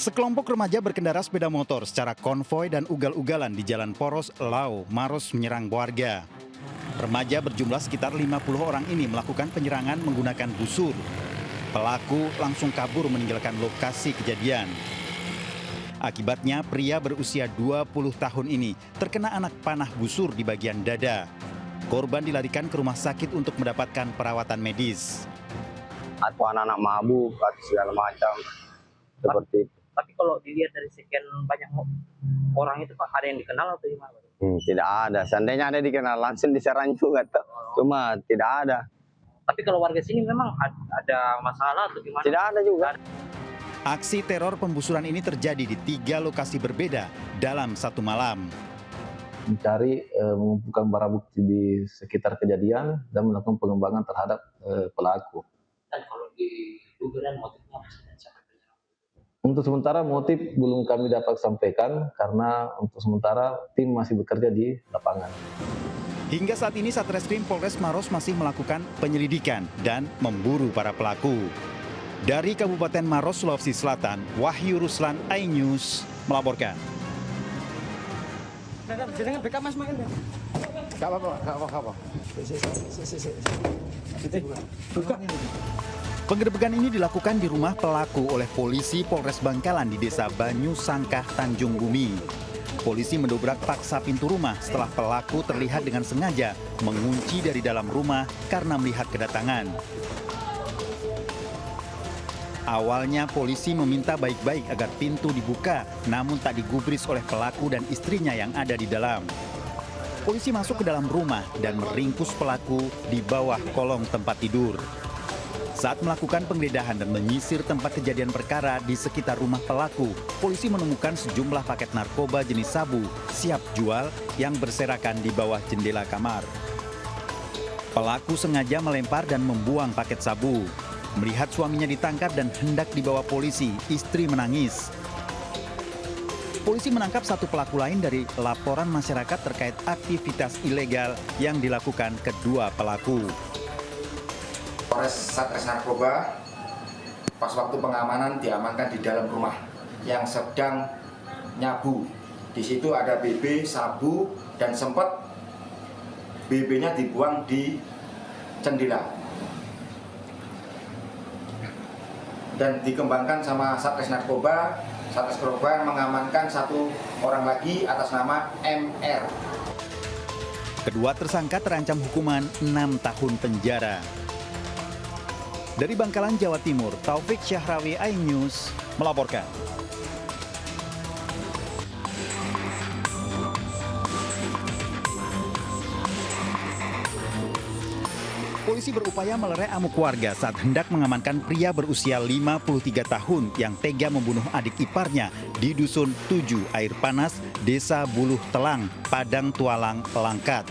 Sekelompok remaja berkendara sepeda motor secara konvoi dan ugal-ugalan di Jalan Poros, Lau, Maros menyerang warga. Remaja berjumlah sekitar 50 orang ini melakukan penyerangan menggunakan busur. Pelaku langsung kabur meninggalkan lokasi kejadian. Akibatnya pria berusia 20 tahun ini terkena anak panah busur di bagian dada. Korban dilarikan ke rumah sakit untuk mendapatkan perawatan medis. Atau anak-anak mabuk atau segala macam seperti itu. Tapi kalau dilihat dari sekian banyak orang itu Pak, ada yang dikenal atau gimana? Tidak ada. Seandainya ada dikenal langsung diserang juga, cuma tidak ada. Tapi kalau warga sini memang ada masalah atau gimana? Tidak ada juga. Aksi teror pembusuran ini terjadi di 3 lokasi berbeda dalam satu malam. Mencari mengumpulkan barang bukti di sekitar kejadian dan melakukan pengembangan terhadap pelaku. Dan kalau diduga dan motifnya apa? Untuk sementara motif belum kami dapat sampaikan karena untuk sementara tim masih bekerja di lapangan. Hingga saat ini Satreskrim Polres Maros masih melakukan penyelidikan dan memburu para pelaku. Dari Kabupaten Maros, Sulawesi Selatan, Wahyu Ruslan, iNews melaporkan. Penggerebekan ini dilakukan di rumah pelaku oleh polisi Polres Bangkalan di Desa Banyu Sangkah, Tanjung Bumi. Polisi mendobrak paksa pintu rumah setelah pelaku terlihat dengan sengaja mengunci dari dalam rumah karena melihat kedatangan. Awalnya polisi meminta baik-baik agar pintu dibuka, namun tak digubris oleh pelaku dan istrinya yang ada di dalam. Polisi masuk ke dalam rumah dan meringkus pelaku di bawah kolong tempat tidur. Saat melakukan penggeledahan dan menyisir tempat kejadian perkara di sekitar rumah pelaku, polisi menemukan sejumlah paket narkoba jenis sabu siap jual yang berserakan di bawah jendela kamar. Pelaku sengaja melempar dan membuang paket sabu. Melihat suaminya ditangkap dan hendak dibawa polisi, istri menangis. Polisi menangkap satu pelaku lain dari laporan masyarakat terkait aktivitas ilegal yang dilakukan kedua pelaku. Polres Satres Narkoba pas waktu pengamanan diamankan di dalam rumah yang sedang nyabu. Di situ ada BB, sabu, dan sempat BB-nya dibuang di jendela. Dan dikembangkan sama Satres Narkoba. Satres Narkoba mengamankan satu orang lagi atas nama MR. Kedua tersangka terancam hukuman 6 tahun penjara. Dari Bangkalan, Jawa Timur, Taufik Syahrawi, iNews melaporkan. Polisi berupaya melerai amuk warga saat hendak mengamankan pria berusia 53 tahun yang tega membunuh adik iparnya di Dusun 7 Air Panas, Desa Buluh Telang, Padang Tualang, Langkat.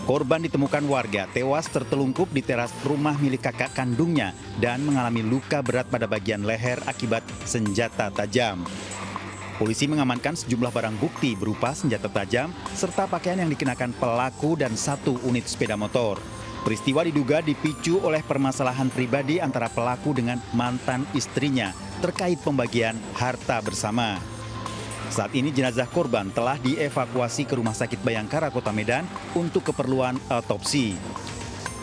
Korban ditemukan warga tewas tertelungkup di teras rumah milik kakak kandungnya dan mengalami luka berat pada bagian leher akibat senjata tajam. Polisi mengamankan sejumlah barang bukti berupa senjata tajam serta pakaian yang dikenakan pelaku dan 1 unit sepeda motor. Peristiwa diduga dipicu oleh permasalahan pribadi antara pelaku dengan mantan istrinya terkait pembagian harta bersama. Saat ini jenazah korban telah dievakuasi ke Rumah Sakit Bayangkara Kota Medan untuk keperluan otopsi.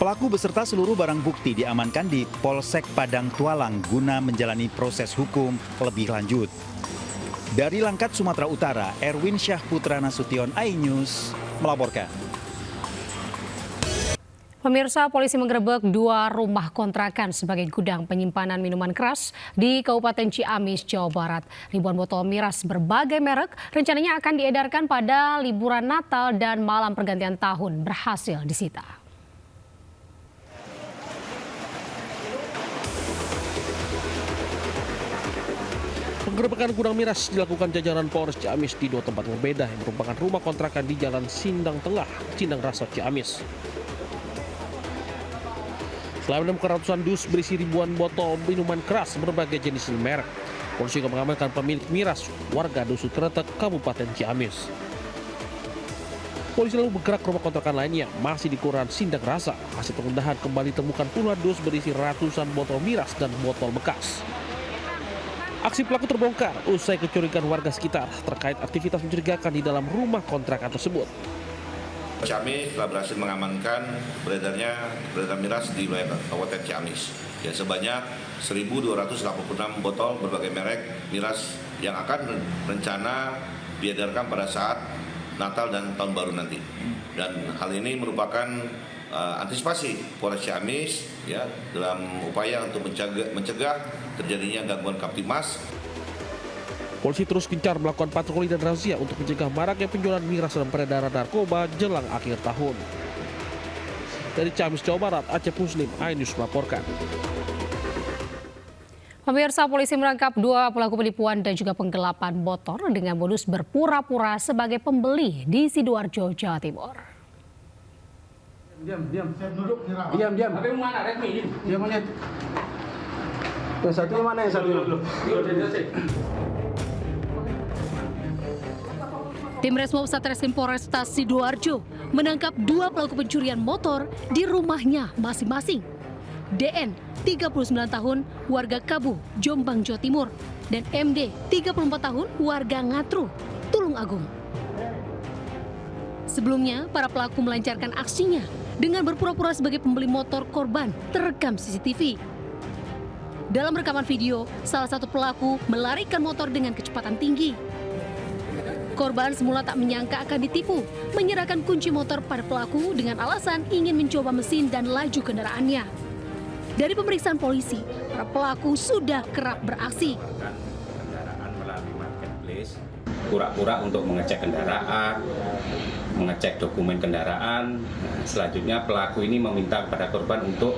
Pelaku beserta seluruh barang bukti diamankan di Polsek Padang Tualang guna menjalani proses hukum lebih lanjut. Dari Langkat, Sumatera Utara, Erwin Syahputra Nasution, iNews melaporkan. Pemirsa, polisi menggerebek 2 rumah kontrakan sebagai gudang penyimpanan minuman keras di Kabupaten Ciamis, Jawa Barat. Ribuan botol miras berbagai merek rencananya akan diedarkan pada liburan Natal dan malam pergantian tahun berhasil disita. Penggerebekan gudang miras dilakukan jajaran Polres Ciamis di 2 tempat berbeda yang merupakan rumah kontrakan di Jalan Sindang Tengah, Cindang Rasa, Ciamis. Selain menemukan ratusan dus berisi ribuan botol minuman keras berbagai jenis merek, polisi juga mengamankan pemilik miras warga Dusun Kretek, Kabupaten Ciamis. Polisi lalu bergerak ke rumah kontrakan lainnya masih di Kelurahan Sindang Rasa. Hasil penggeledahan kembali temukan puluhan dus berisi ratusan botol miras dan botol bekas. Aksi pelaku terbongkar usai kecurigaan warga sekitar terkait aktivitas mencurigakan di dalam rumah kontrakan tersebut. Ciamis telah berhasil mengamankan beredar miras di wilayah Kabupaten Ciamis. Ya, sebanyak 1.286 botol berbagai merek miras yang akan rencana diedarkan pada saat Natal dan Tahun Baru nanti. Dan hal ini merupakan antisipasi Polres Ciamis ya dalam upaya untuk mencegah terjadinya gangguan Kamtibmas. Polisi terus gencar melakukan patroli dan razia untuk mencegah maraknya penjualan miras dan peredaran narkoba jelang akhir tahun. Dari Ciamis, Jawa Barat, Aceh Muslim, iNews melaporkan. Pemirsa, polisi menangkap 2 pelaku penipuan dan juga penggelapan motor dengan modus berpura-pura sebagai pembeli di Sidoarjo, Jawa Timur. Diam. Saya duduk. Diam. Tapi mana Redmi? Diam lihat. Yang satu mana yang satu? Tim Resmob Satreskrim Polresta Sidoarjo menangkap 2 pelaku pencurian motor di rumahnya masing-masing. DN, 39 tahun, warga Kabu, Jombang, Jawa Timur, dan MD, 34 tahun, warga Ngatru, Tulung Agung. Sebelumnya, para pelaku melancarkan aksinya dengan berpura-pura sebagai pembeli motor korban terekam CCTV. Dalam rekaman video, salah satu pelaku melarikan motor dengan kecepatan tinggi. Korban semula tak menyangka akan ditipu, menyerahkan kunci motor pada pelaku dengan alasan ingin mencoba mesin dan laju kendaraannya. Dari pemeriksaan polisi, para pelaku sudah kerap beraksi. Kendaraan melalui marketplace, pura-pura untuk mengecek kendaraan, mengecek dokumen kendaraan. Nah, selanjutnya pelaku ini meminta kepada korban untuk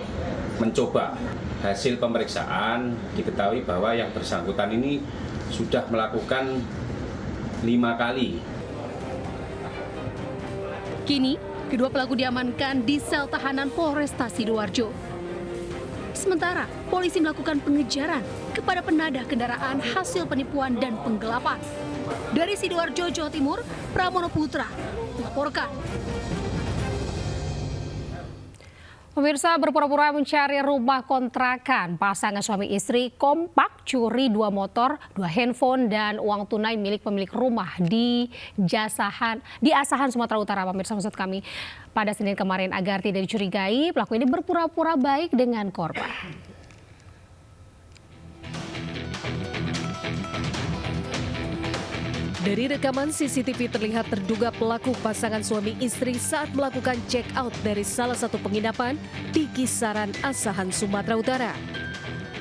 mencoba. Hasil pemeriksaan diketahui bahwa yang bersangkutan ini sudah melakukan 5 kali. Kini, kedua pelaku diamankan di sel tahanan Polresta Sidoarjo. Sementara, polisi melakukan pengejaran kepada penadah kendaraan hasil penipuan dan penggelapan. Dari Sidoarjo, Jawa Timur, Pramono Putra melaporkan. Pemirsa, berpura-pura mencari rumah kontrakan, pasangan suami istri kompak curi 2 motor, 2 handphone, dan uang tunai milik pemilik rumah di Asahan, Sumatera Utara. Pemirsa, maksud kami pada Senin kemarin agar tidak dicurigai, pelaku ini berpura-pura baik dengan korban. Dari rekaman CCTV terlihat terduga pelaku pasangan suami istri saat melakukan check out dari salah satu penginapan di Kisaran, Asahan, Sumatera Utara.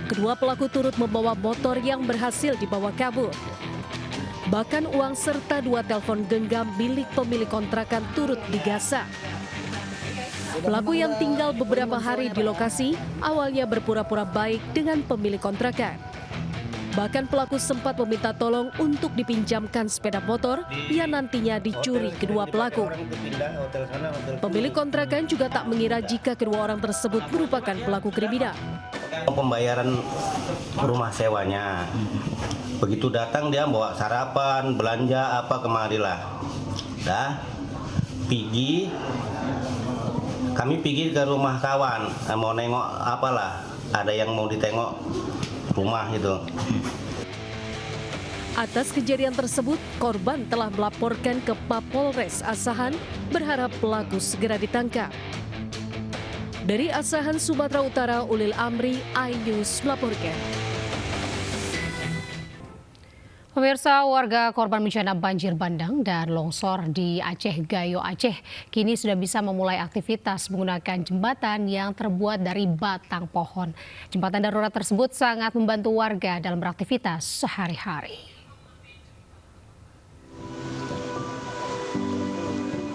Kedua pelaku turut membawa motor yang berhasil dibawa kabur. Bahkan uang serta 2 telepon genggam milik pemilik kontrakan turut digasak. Pelaku yang tinggal beberapa hari di lokasi awalnya berpura-pura baik dengan pemilik kontrakan. Bahkan pelaku sempat meminta tolong untuk dipinjamkan sepeda motor yang nantinya dicuri kedua pelaku. Pemilik kontrakan juga tak mengira jika kedua orang tersebut merupakan pelaku kriminal. Pembayaran rumah sewanya. Begitu datang dia bawa sarapan, belanja apa kemarilah. Kami pergi ke rumah kawan, mau nengok apalah. Ada yang mau ditengok rumah itu. Atas kejadian tersebut, korban telah melaporkan ke Mapolres Asahan berharap pelaku segera ditangkap. Dari Asahan, Sumatera Utara, Ulil Amri, iNews melaporkan. Pemirsa, warga korban bencana banjir bandang dan longsor di Aceh Gayo, Aceh kini sudah bisa memulai aktivitas menggunakan jembatan yang terbuat dari batang pohon. Jembatan darurat tersebut sangat membantu warga dalam beraktivitas sehari-hari.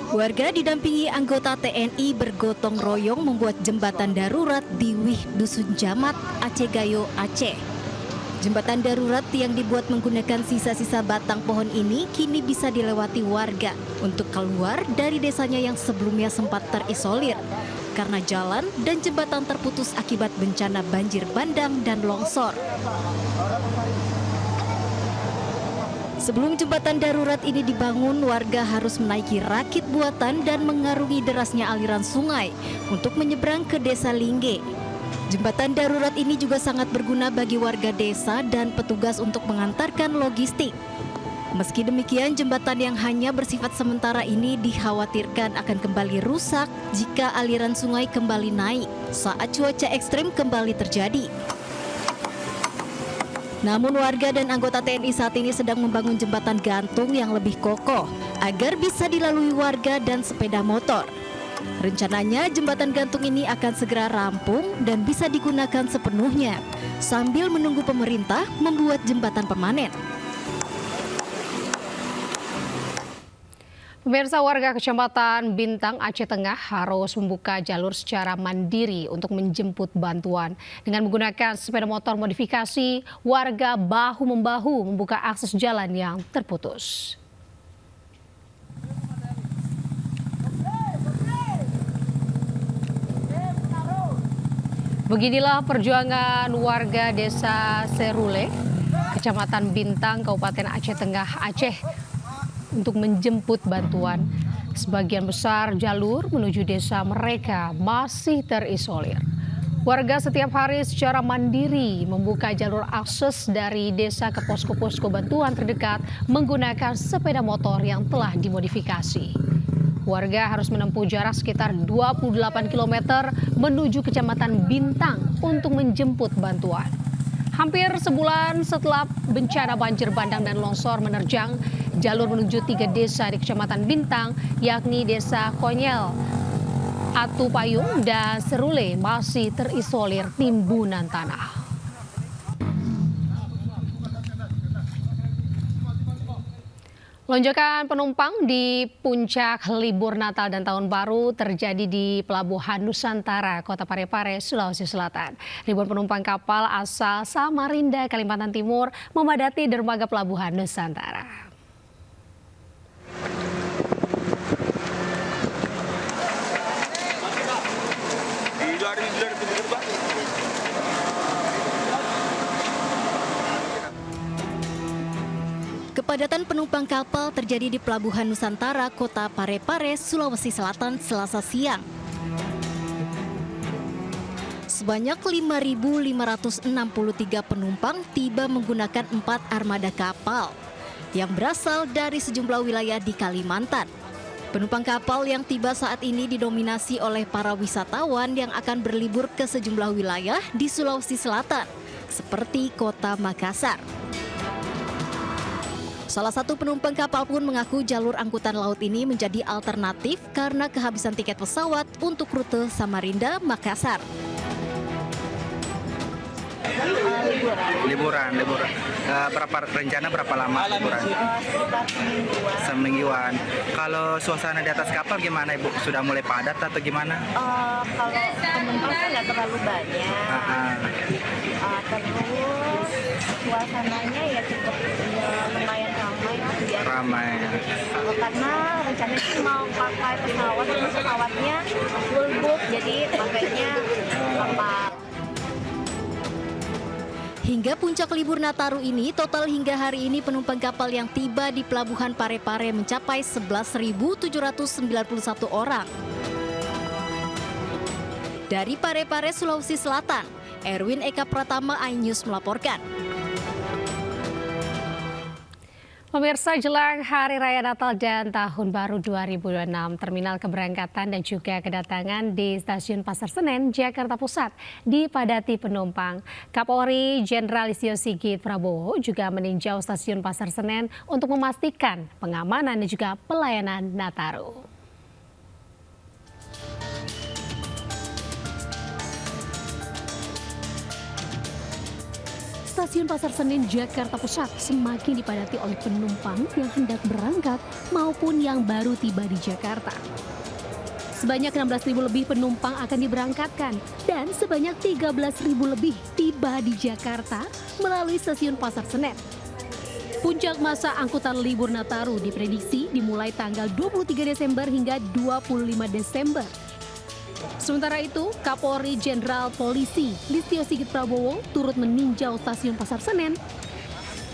Warga didampingi anggota TNI bergotong royong membuat jembatan darurat di Wih Dusun Jamat, Aceh Gayo, Aceh. Jembatan darurat yang dibuat menggunakan sisa-sisa batang pohon ini kini bisa dilewati warga untuk keluar dari desanya yang sebelumnya sempat terisolir karena jalan dan jembatan terputus akibat bencana banjir bandang dan longsor. Sebelum jembatan darurat ini dibangun, warga harus menaiki rakit buatan dan mengarungi derasnya aliran sungai untuk menyeberang ke Desa Lingge. Jembatan darurat ini juga sangat berguna bagi warga desa dan petugas untuk mengantarkan logistik. Meski demikian, jembatan yang hanya bersifat sementara ini dikhawatirkan akan kembali rusak jika aliran sungai kembali naik saat cuaca ekstrim kembali terjadi. Namun warga dan anggota TNI saat ini sedang membangun jembatan gantung yang lebih kokoh agar bisa dilalui warga dan sepeda motor. Rencananya jembatan gantung ini akan segera rampung dan bisa digunakan sepenuhnya sambil menunggu pemerintah membuat jembatan permanen. Pemirsa, warga Kecamatan Bintang, Aceh Tengah harus membuka jalur secara mandiri untuk menjemput bantuan. Dengan menggunakan sepeda motor modifikasi, warga bahu-membahu membuka akses jalan yang terputus. Beginilah perjuangan warga Desa Serule, Kecamatan Bintang, Kabupaten Aceh Tengah, Aceh, untuk menjemput bantuan. Sebagian besar jalur menuju desa mereka masih terisolir. Warga setiap hari secara mandiri membuka jalur akses dari desa ke posko-posko bantuan terdekat menggunakan sepeda motor yang telah dimodifikasi. Warga harus menempuh jarak sekitar 28 km menuju Kecamatan Bintang untuk menjemput bantuan. Hampir sebulan setelah bencana banjir bandang dan longsor menerjang, jalur menuju 3 desa di Kecamatan Bintang, yakni Desa Konyel, Atu Payung, dan Serule masih terisolir timbunan tanah. Lonjakan penumpang di puncak libur Natal dan Tahun Baru terjadi di Pelabuhan Nusantara, Kota Parepare, Sulawesi Selatan. Ribuan penumpang kapal asal Samarinda, Kalimantan Timur memadati dermaga Pelabuhan Nusantara. Kepadatan penumpang kapal terjadi di Pelabuhan Nusantara, Kota Parepare, Sulawesi Selatan, Selasa siang. Sebanyak 5.563 penumpang tiba menggunakan 4 armada kapal yang berasal dari sejumlah wilayah di Kalimantan. Penumpang kapal yang tiba saat ini didominasi oleh para wisatawan yang akan berlibur ke sejumlah wilayah di Sulawesi Selatan, seperti Kota Makassar. Salah satu penumpang kapal pun mengaku jalur angkutan laut ini menjadi alternatif karena kehabisan tiket pesawat untuk rute Samarinda, Makassar. Liburan. Rencana berapa lama liburan? Semingguan. Kalau suasana di atas kapal gimana, Ibu? Sudah mulai padat atau gimana? Kalau penumpang nggak terlalu banyak. Terus suasananya ya cukup lumayan ramai. Karena rencananya sih mau pakai pesawat, tapi pesawatnya full book, jadi pakainya kapal. Hingga puncak libur Nataru ini, total hingga hari ini penumpang kapal yang tiba di Pelabuhan Parepare mencapai 11.791 orang. Dari Parepare, Sulawesi Selatan, Erwin Eka Pratama, iNews melaporkan. Pemirsa, jelang Hari Raya Natal dan Tahun Baru 2026, terminal keberangkatan dan juga kedatangan di Stasiun Pasar Senen, Jakarta Pusat dipadati penumpang. Kapolri Jenderal Listio Sigit Prabowo juga meninjau Stasiun Pasar Senen untuk memastikan pengamanan dan juga pelayanan Nataru. Stasiun Pasar Senen Jakarta Pusat semakin dipadati oleh penumpang yang hendak berangkat maupun yang baru tiba di Jakarta. Sebanyak 16.000 lebih penumpang akan diberangkatkan dan sebanyak 13.000 lebih tiba di Jakarta melalui Stasiun Pasar Senen. Puncak masa angkutan libur Nataru diprediksi dimulai tanggal 23 Desember hingga 25 Desember. Sementara itu, Kapolri Jenderal Polisi Listio Sigit Prabowo turut meninjau Stasiun Pasar Senen.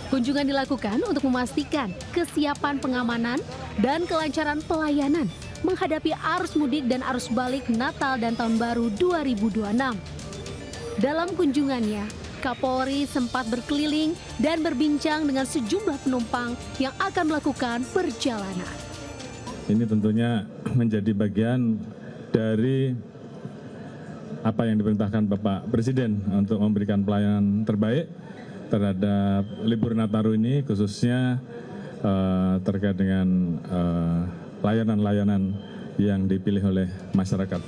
Kunjungan dilakukan untuk memastikan kesiapan pengamanan dan kelancaran pelayanan menghadapi arus mudik dan arus balik Natal dan Tahun Baru 2026. Dalam kunjungannya, Kapolri sempat berkeliling dan berbincang dengan sejumlah penumpang yang akan melakukan perjalanan. Ini tentunya menjadi bagian dari apa yang diperintahkan Bapak Presiden untuk memberikan pelayanan terbaik terhadap libur Nataru ini, khususnya terkait dengan layanan-layanan yang dipilih oleh masyarakat.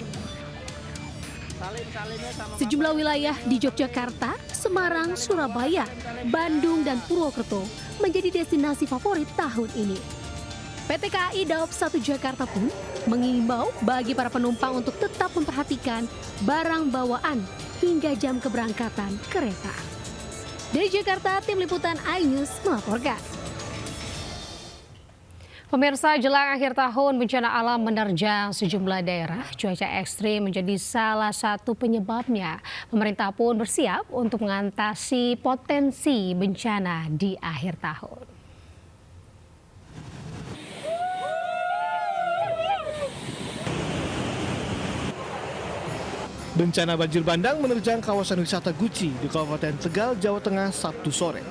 Sejumlah wilayah di Yogyakarta, Semarang, Surabaya, Bandung, dan Purwokerto menjadi destinasi favorit tahun ini. PT KAI Daob 1 Jakarta pun mengimbau bagi para penumpang untuk tetap memperhatikan barang bawaan hingga jam keberangkatan kereta. Dari Jakarta, Tim Liputan iNews melaporkan. Pemirsa, jelang akhir tahun bencana alam menerjang sejumlah daerah. Cuaca ekstrim menjadi salah satu penyebabnya. Pemerintah pun bersiap untuk mengatasi potensi bencana di akhir tahun. Bencana banjir bandang menerjang kawasan wisata Guci di Kabupaten Tegal, Jawa Tengah Sabtu sore.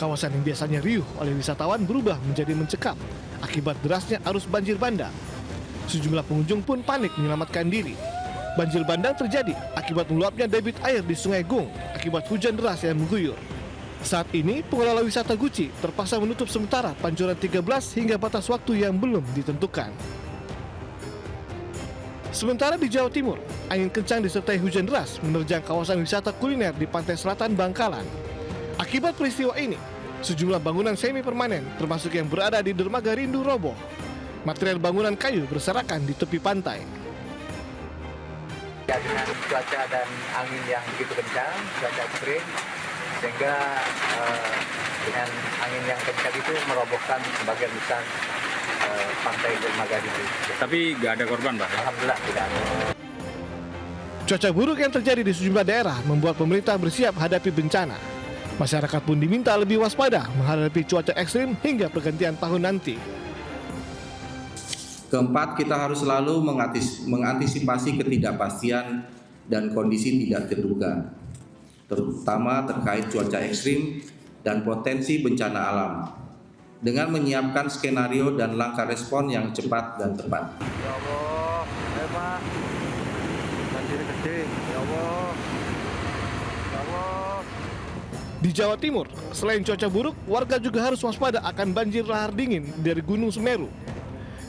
Kawasan yang biasanya riuh oleh wisatawan berubah menjadi mencekam akibat derasnya arus banjir bandang. Sejumlah pengunjung pun panik menyelamatkan diri. Banjir bandang terjadi akibat meluapnya debit air di Sungai Gung akibat hujan deras yang mengguyur. Saat ini, pengelola wisata Guci terpaksa menutup sementara Pancoran 13 hingga batas waktu yang belum ditentukan. Sementara di Jawa Timur, angin kencang disertai hujan deras menerjang kawasan wisata kuliner di pantai selatan Bangkalan. Akibat peristiwa ini, sejumlah bangunan semi permanen termasuk yang berada di dermaga Rindu roboh. Material bangunan kayu berserakan di tepi pantai. Ya, dengan cuaca dan angin yang begitu kencang, cuaca ekstrim, sehingga dengan angin yang kencang itu merobohkan sebagian besar pantai dermaga Rindu. Tapi nggak ada korban, Pak? Alhamdulillah tidak ada. Cuaca buruk yang terjadi di sejumlah daerah membuat pemerintah bersiap hadapi bencana. Masyarakat pun diminta lebih waspada menghadapi cuaca ekstrim hingga pergantian tahun nanti. Keempat, kita harus selalu mengantisipasi ketidakpastian dan kondisi tidak terduga, terutama terkait cuaca ekstrim dan potensi bencana alam, dengan menyiapkan skenario dan langkah respon yang cepat dan tepat. Ya Allah, Pak, banjir gede, ya Allah. Di Jawa Timur, selain cuaca buruk, warga juga harus waspada akan banjir lahar dingin dari Gunung Semeru.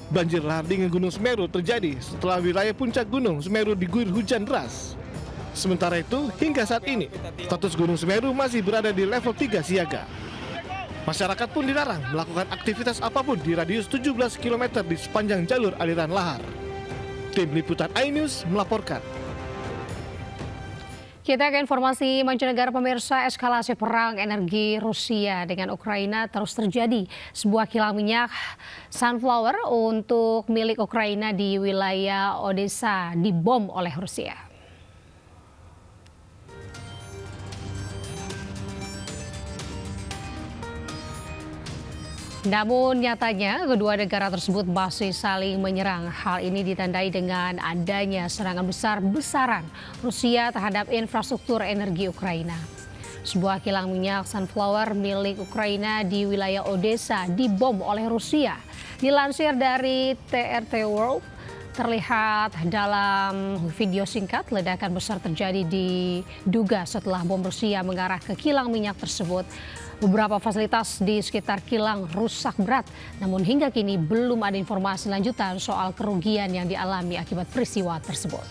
Banjir lahar dingin Gunung Semeru terjadi setelah wilayah puncak Gunung Semeru diguyur hujan deras. Sementara itu, hingga saat ini, status Gunung Semeru masih berada di level 3 siaga. Masyarakat pun dilarang melakukan aktivitas apapun di radius 17 km di sepanjang jalur aliran lahar. Tim Liputan iNews melaporkan. Kita ke informasi mancanegara, pemirsa. Eskalasi perang energi Rusia dengan Ukraina terus terjadi. Sebuah kilang minyak sunflower untuk milik Ukraina di wilayah Odessa dibom oleh Rusia. Namun nyatanya kedua negara tersebut masih saling menyerang. Hal ini ditandai dengan adanya serangan besar-besaran Rusia terhadap infrastruktur energi Ukraina. Sebuah kilang minyak sunflower milik Ukraina di wilayah Odessa dibom oleh Rusia. Dilansir dari TRT World, terlihat dalam video singkat ledakan besar terjadi diduga setelah bom Rusia mengarah ke kilang minyak tersebut. Beberapa fasilitas di sekitar kilang rusak berat, namun hingga kini belum ada informasi lanjutan soal kerugian yang dialami akibat peristiwa tersebut.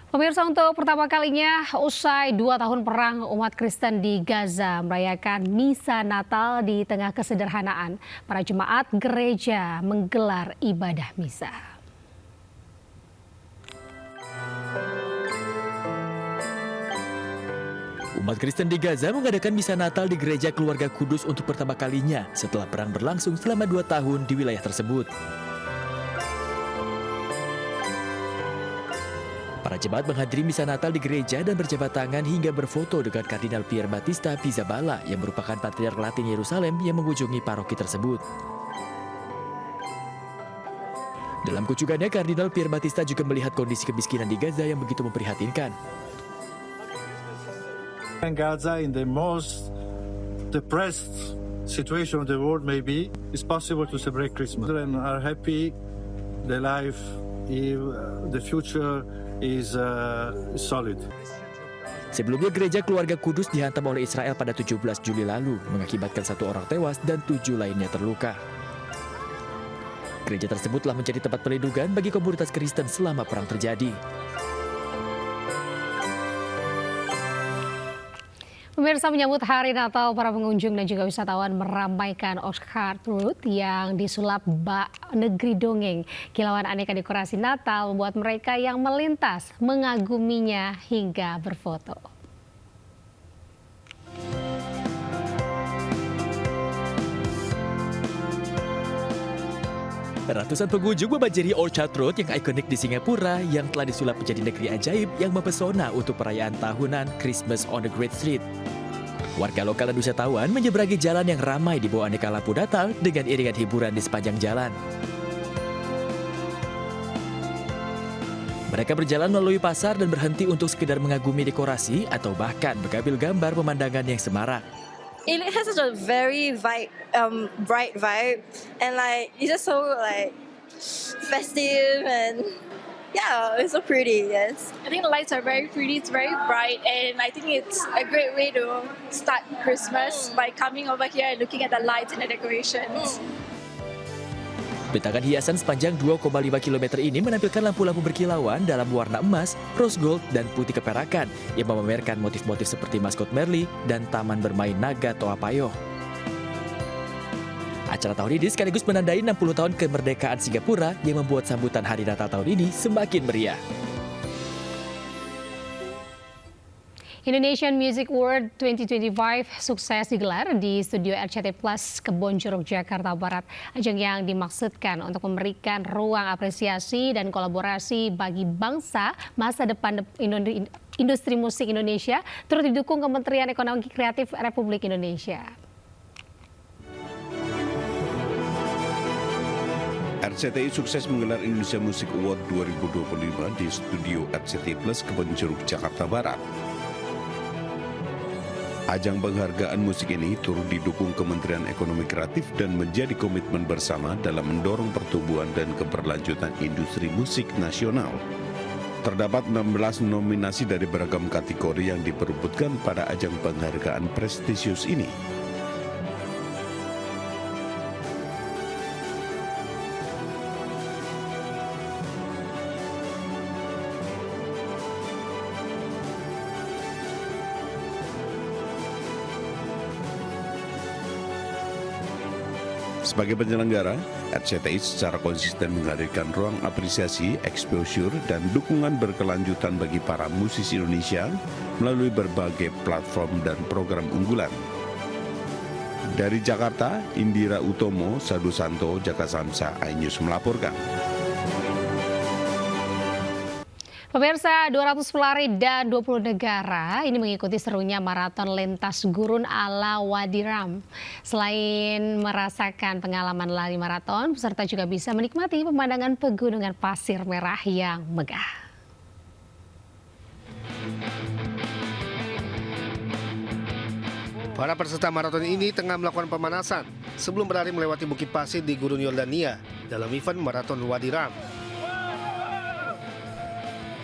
Pemirsa, untuk pertama kalinya usai 2 tahun perang, umat Kristen di Gaza merayakan Misa Natal di tengah kesederhanaan. Para jemaat gereja menggelar ibadah misa. Umat Kristen di Gaza mengadakan misa Natal di Gereja Keluarga Kudus untuk pertama kalinya setelah perang berlangsung selama 2 tahun di wilayah tersebut. Para jemaat menghadiri misa Natal di gereja dan berjabat tangan hingga berfoto dengan Kardinal Pier Battista Pizzaballa yang merupakan Patriark Latin Yerusalem yang mengunjungi paroki tersebut. Dalam kunjungannya, Kardinal Pierre Battista juga melihat kondisi kemiskinan di Gaza yang begitu memprihatinkan. In Gaza, in the most depressed situation of the world, maybe it's possible to celebrate Christmas. Children are happy, their life, the future is solid. Sebelumnya, gereja keluarga Kudus dihantam oleh Israel pada 17 Juli lalu, mengakibatkan 1 orang tewas dan 7 lainnya terluka. Gereja tersebut telah menjadi tempat perlindungan bagi komunitas Kristen selama perang terjadi. Pemirsa, menyambut Hari Natal, para pengunjung dan juga wisatawan meramaikan Oxford Road yang disulap bak negeri dongeng. Kilauan aneka dekorasi Natal membuat mereka yang melintas mengaguminya hingga berfoto. Ratusan pengunjung membanjiri Orchard Road yang ikonik di Singapura yang telah disulap menjadi negeri ajaib yang mempesona untuk perayaan tahunan Christmas on the Great Street. Warga lokal dan wisatawan menyeberangi jalan yang ramai di bawah aneka lampu Natal dengan iringan hiburan di sepanjang jalan. Mereka berjalan melalui pasar dan berhenti untuk sekedar mengagumi dekorasi atau bahkan mengambil gambar pemandangan yang semarak. It has such a very bright vibe, and like it's just so like festive and yeah, it's so pretty. Yes, I think the lights are very pretty. It's very bright, and I think it's a great way to start Christmas by coming over here and looking at the lights and the decorations. Bentakan hiasan sepanjang 2,5 km ini menampilkan lampu-lampu berkilauan dalam warna emas, rose gold, dan putih keperakan yang memamerkan motif-motif seperti maskot Merli dan taman bermain naga Toa Payoh. Acara tahun ini sekaligus menandai 60 tahun kemerdekaan Singapura yang membuat sambutan Hari Natal tahun ini semakin meriah. Indonesian Music Award 2025 sukses digelar di studio RCT Plus Kebonjeruk, Jakarta Barat. Ajang yang dimaksudkan untuk memberikan ruang apresiasi dan kolaborasi bagi bangsa masa depan industri musik Indonesia, turut didukung Kementerian Ekonomi Kreatif Republik Indonesia. RCTI sukses menggelar Indonesia Music Award 2025 di studio RCT Plus Kebonjeruk, Jakarta Barat. Ajang penghargaan musik ini turut didukung Kementerian Ekonomi Kreatif dan menjadi komitmen bersama dalam mendorong pertumbuhan dan keberlanjutan industri musik nasional. Terdapat 16 nominasi dari beragam kategori yang diperebutkan pada ajang penghargaan prestisius ini. Sebagai penyelenggara, RCTI secara konsisten menghadirkan ruang apresiasi, exposure, dan dukungan berkelanjutan bagi para musisi Indonesia melalui berbagai platform dan program unggulan. Dari Jakarta, Indira Utomo, Sadu Santo, Jaka Samsa, iNews melaporkan. Pemirsa, 200 pelari dan 20 negara ini mengikuti serunya maraton lintas gurun ala Wadi Rum. Selain merasakan pengalaman lari maraton, peserta juga bisa menikmati pemandangan pegunungan pasir merah yang megah. Para peserta maraton ini tengah melakukan pemanasan sebelum berlari melewati bukit pasir di Gurun Yordania dalam event maraton Wadi Rum.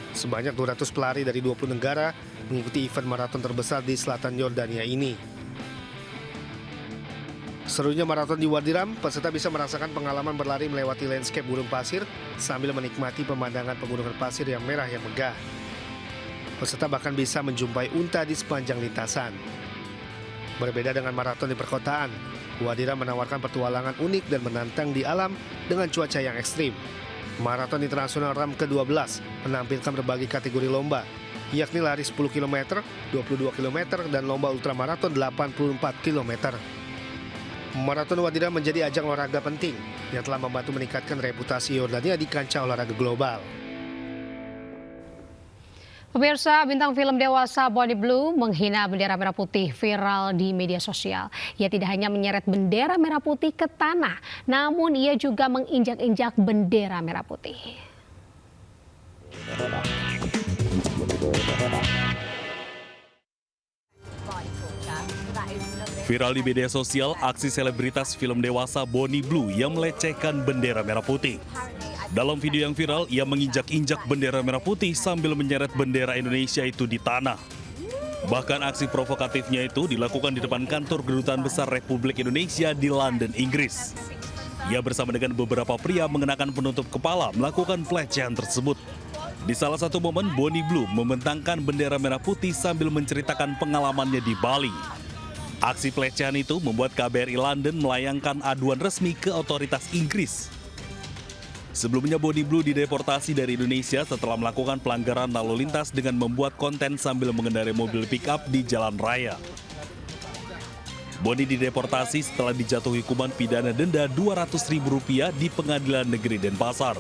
Sebanyak 200 pelari dari 20 negara mengikuti event maraton terbesar di selatan Yordania ini. Serunya maraton di Wadi Rum, peserta bisa merasakan pengalaman berlari melewati landscape gurun pasir sambil menikmati pemandangan pegunungan pasir yang merah yang megah. Peserta bahkan bisa menjumpai unta di sepanjang lintasan. Berbeda dengan maraton di perkotaan, Wadi Rum menawarkan petualangan unik dan menantang di alam dengan cuaca yang ekstrim. Maraton Internasional Rum ke-12 menampilkan berbagai kategori lomba, yakni lari 10 km, 22 km, dan lomba ultramaraton 84 km. Maraton Wadi Rum menjadi ajang olahraga penting yang telah membantu meningkatkan reputasi Yordania di kancah olahraga global. Pemirsa, bintang film dewasa Bonnie Blue menghina bendera merah putih viral di media sosial. Ia tidak hanya menyeret bendera merah putih ke tanah, namun ia juga menginjak-injak bendera merah putih. Viral di media sosial, aksi selebritas film dewasa Bonnie Blue yang melecehkan bendera merah putih. Dalam video yang viral, ia menginjak-injak bendera merah putih sambil menyeret bendera Indonesia itu di tanah. Bahkan aksi provokatifnya itu dilakukan di depan kantor Kedutaan Besar Republik Indonesia di London, Inggris. Ia bersama dengan beberapa pria mengenakan penutup kepala melakukan pelecehan tersebut. Di salah satu momen, Bonnie Blue membentangkan bendera merah putih sambil menceritakan pengalamannya di Bali. Aksi pelecehan itu membuat KBRI London melayangkan aduan resmi ke otoritas Inggris. Sebelumnya Bonnie Blue dideportasi dari Indonesia setelah melakukan pelanggaran lalu lintas dengan membuat konten sambil mengendarai mobil pick-up di jalan raya. Bonnie dideportasi setelah dijatuhi hukuman pidana denda Rp200.000 di Pengadilan Negeri Denpasar.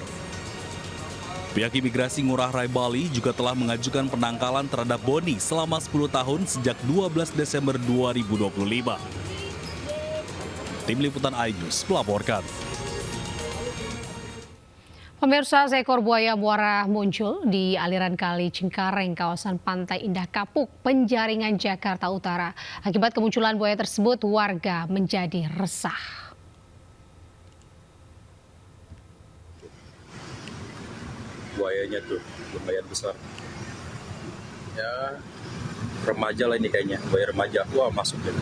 Pihak imigrasi Ngurah Rai Bali juga telah mengajukan penangkalan terhadap Bonnie selama 10 tahun sejak 12 Desember 2025. Tim Liputan iNews melaporkan. Pemirsa, seekor buaya muara muncul di aliran Kali Cengkareng, kawasan Pantai Indah Kapuk, Penjaringan, Jakarta Utara. Akibat kemunculan buaya tersebut, warga menjadi resah. Buayanya tuh lumayan besar. Ya, remaja lah ini kayaknya, buaya remaja. Wah, masuk gitu.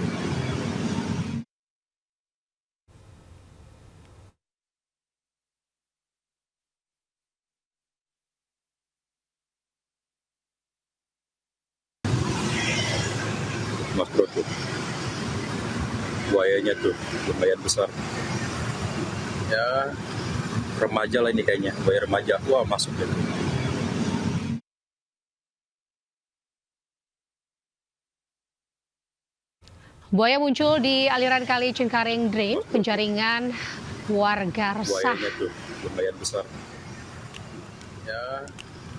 Mas bro tuh, buayanya tuh lumayan besar. Ya, remaja lah ini kayaknya, buaya remaja. Wah, masuk gitu. Buaya muncul di aliran Kali Cengkareng Drain, Penjaringan, warga resah. Buayanya tuh lumayan besar. Ya.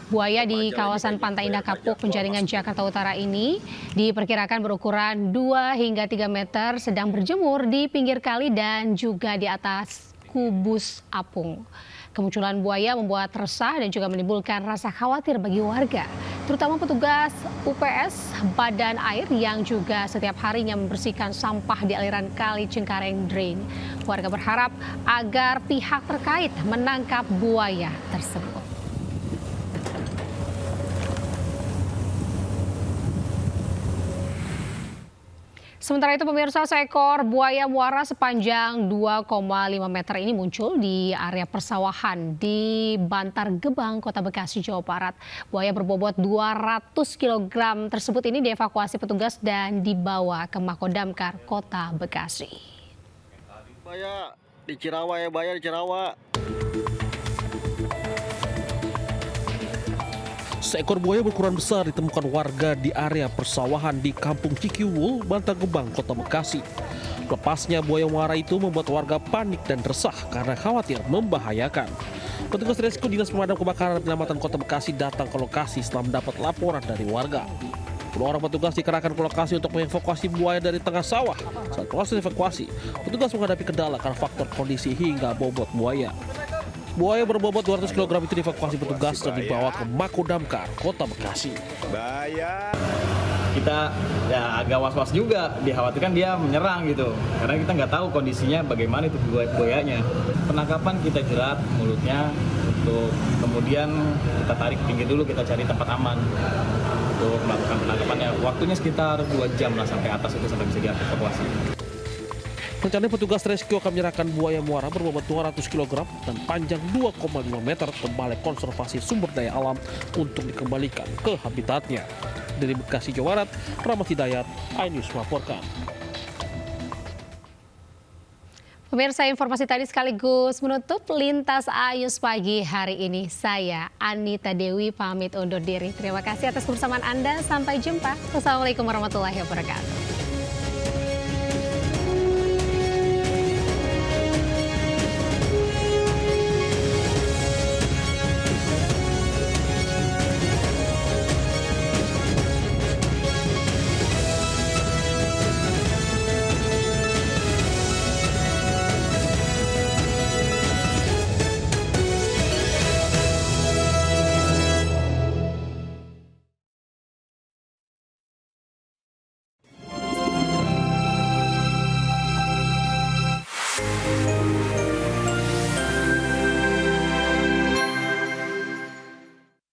Buaya di kawasan Pantai Indah Kapuk, Penjaringan, Jakarta Utara ini diperkirakan berukuran 2 hingga 3 meter, sedang berjemur di pinggir kali dan juga di atas kubus apung. Kemunculan buaya membuat resah dan juga menimbulkan rasa khawatir bagi warga, terutama petugas UPS Badan Air yang juga setiap harinya membersihkan sampah di aliran Kali Cengkareng Drain. Warga berharap agar pihak terkait menangkap buaya tersebut. Sementara itu pemirsa, seekor buaya muara sepanjang 2,5 meter ini muncul di area persawahan di Bantar Gebang, Kota Bekasi, Jawa Barat. Buaya berbobot 200 kg tersebut ini dievakuasi petugas dan dibawa ke Makodamkar, Kota Bekasi. Buaya di Cirawa ya, buaya di Cirawa. Seekor buaya berukuran besar ditemukan warga di area persawahan di Kampung Cikiwul, Bantar Gebang, Kota Bekasi. Lepasnya buaya muara itu membuat warga panik dan resah karena khawatir membahayakan. Petugas rescue Dinas Pemadam Kebakaran dan Penyelamatan Kota Bekasi datang ke lokasi setelah mendapat laporan dari warga. 10 orang petugas dikerahkan ke lokasi untuk mengevakuasi buaya dari tengah sawah. Saat proses evakuasi, petugas menghadapi kendala karena faktor kondisi hingga bobot buaya. Buaya berbobot 200 kg itu dievakuasi petugas dan dibawa ke Makodamkar, Kota Bekasi. Bahaya. Kita ya agak was-was juga, dikhawatirkan dia menyerang gitu. Karena kita nggak tahu kondisinya bagaimana itu buayanya. Penangkapan kita jerat mulutnya, untuk kemudian kita tarik pinggir dulu, kita cari tempat aman untuk melakukan penangkapannya. Waktunya sekitar 2 jam lah sampai atas itu, sampai bisa dievakuasi. Rencananya petugas rescue akan menyerahkan buaya muara berbobot 200 kg dan panjang 2,5 meter ke Balai Konservasi Sumber Daya Alam untuk dikembalikan ke habitatnya. Dari Bekasi, Jawa Barat, Rahmat Hidayat, iNews melaporkan. Pemirsa, informasi tadi sekaligus menutup Lintas iNews pagi hari ini. Saya Anita Dewi pamit undur diri. Terima kasih atas kebersamaan Anda. Sampai jumpa. Wassalamualaikum warahmatullahi wabarakatuh.